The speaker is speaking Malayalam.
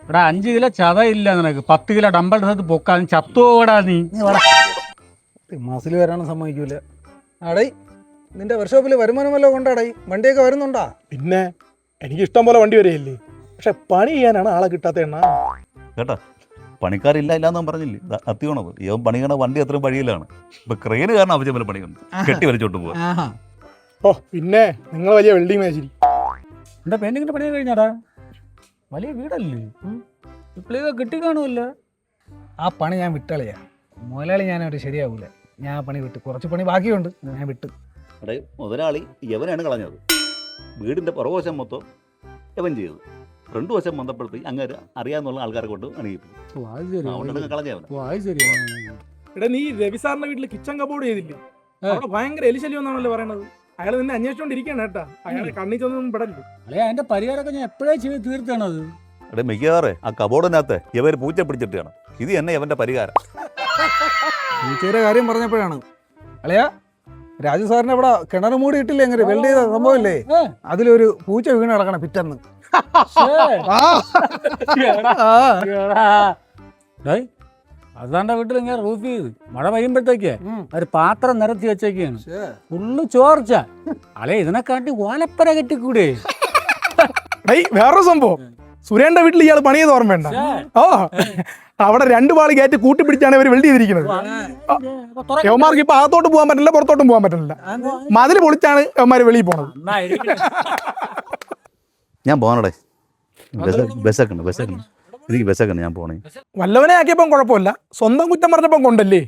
ഇവിടെ 5 കിലോ ചതയില്ല നിനക്ക് 10 കിലോ ഡമ്പൽ എടുത്ത് പൊക്കാൻ ചത്തോടാ നീ. മാസിൽ വരാനും സമ്മതിക്കൂല. ആടേ നിന്റെ വർക്ക്ഷോപ്പിൽ വരുമാനം വല്ലതും കൊണ്ടാടേ? വണ്ടിയൊക്കെ വരുന്നുണ്ടാ? പിന്നെ എനിക്ക് ഇഷ്ടം പോലെ വണ്ടി വരികയില്ലേ, പക്ഷെ പണി ചെയ്യാനാണ് ആളെ കിട്ടാത്ത എണ്ണ കേട്ടോ. പണിക്കാരില്ല ഇല്ലാന്നും പറഞ്ഞില്ലേ, അത്യാണത്. ഇവൻ പണിയണ വണ്ടി അത്രയും വഴിയിലാണ്. ഇപ്പൊ ക്രെയിന് കാരണം ആവശ്യം പോലെ പണിയുണ്ട്, കെട്ടി വലിച്ചോട്ട് പോവാ. ഓ പിന്നെ നിങ്ങൾ വലിയ വെൽഡിങ് മേശിരി. എന്റെ പെയിന്റിങ്ങിന്റെ പണി കഴിഞ്ഞാടാ? വലിയ വീടല്ലേ, ഇപ്പോഴേക്ക് കിട്ടി കാണുമല്ല. ആ പണി ഞാൻ വിട്ടളിയാ. മുതലാളി ഞാനവിടെ ശരിയാവൂല. ഞാൻ ആ പണി വിട്ട്, കുറച്ച് പണി ബാക്കിയുണ്ട്, ഞാൻ വിട്ട്. അവിടെ മുതലാളി യവനാണ് കളഞ്ഞത്. വീടിന്റെ പുറകുവശം മൊത്തം യവൻ ചെയ്തു. 2 വശം വന്നപ്പോഴത്തേക്ക് അങ്ങനെ അറിയാന്നുള്ള ആൾക്കാരെ കൊണ്ട് അണിയിപ്പിക്കും. എടാ നീ രവി സാറിന്റെ വീട്ടിൽ കിച്ചൺ കബോർഡ് ചെയ്തില്ലേ? അവിടെ ഭയങ്കര എലിശല്യം എന്നാണല്ലോ പറയണത്. അയാൾ നിന്നെ അന്വേഷിച്ചോണ്ടിരിക്കുകയാണ് കേട്ടാ. അയാളെ കണ്ണി ചെന്നൊന്നും പെടല്ലേ. അല്ലെ അതിന്റെ പരിഹാരമൊക്കെ ഞാൻ എപ്പോഴേ ചെയ്ത് തീർത്താണത്. അവിടെ മിക്കവാറേ ആ കബോർഡിനകത്ത് ഇവർ പൂച്ച പിടിച്ചിട്ടാണ്. ഇത് തന്നെ ഇവന്റെ പരിഹാരം. പൂച്ചയുടെ കാര്യം പറഞ്ഞപ്പോഴാണ് അളയാ, രാജു സാറിന് അവിടെ കിണർ മൂടി ഇട്ടില്ലേ, എങ്ങനെ വെൽഡ് ചെയ്ത സംഭവമില്ലേ, അതിലൊരു പൂച്ച വീണ് കിടക്കണം പിറ്റന്ന്. അതാണ്ട വീട്ടിൽ ഇങ്ങനെ റൂഫ് ചെയ്ത് മഴ പെയ്യുമ്പോഴത്തേക്ക് ഒരു പാത്രം നിരത്തി വെച്ചേക്കാണ്. ഫുള്ള് ചോർച്ച. അല്ലെ ഇതിനെക്കാട്ടി ഓലപ്പര കെട്ടിക്കൂടെ? വേറൊരു സംഭവം, സുരേന്റെ വീട്ടിൽ ഇയാൾ പണി ചെയ്ത് ഓർമ്മ വേണ്ട. ഓ അവിടെ 2 പാളി കയറ്റി കൂട്ടിപ്പിടിച്ചാണ് ഇവർ വെൽഡ് ചെയ്തിരിക്കുന്നത്. യവന്മാർക്ക് ഇപ്പൊ അകത്തോട്ട് പോകാൻ പറ്റില്ല, പുറത്തോട്ടും പോകാൻ പറ്റില്ല. മതില് പൊളിച്ചാണ് യവന്മാര് വെളിയിൽ പോണത്. ഞാൻ പോകണടേ, ബസ്സൊക്കെ എനിക്ക് ബസ്സൊക്കെ ഞാൻ പോണേ. വല്ലവനെ ആക്കിയപ്പം കുഴപ്പമില്ല, സ്വന്തം കുറ്റം പറഞ്ഞപ്പം കൊണ്ടല്ലേ.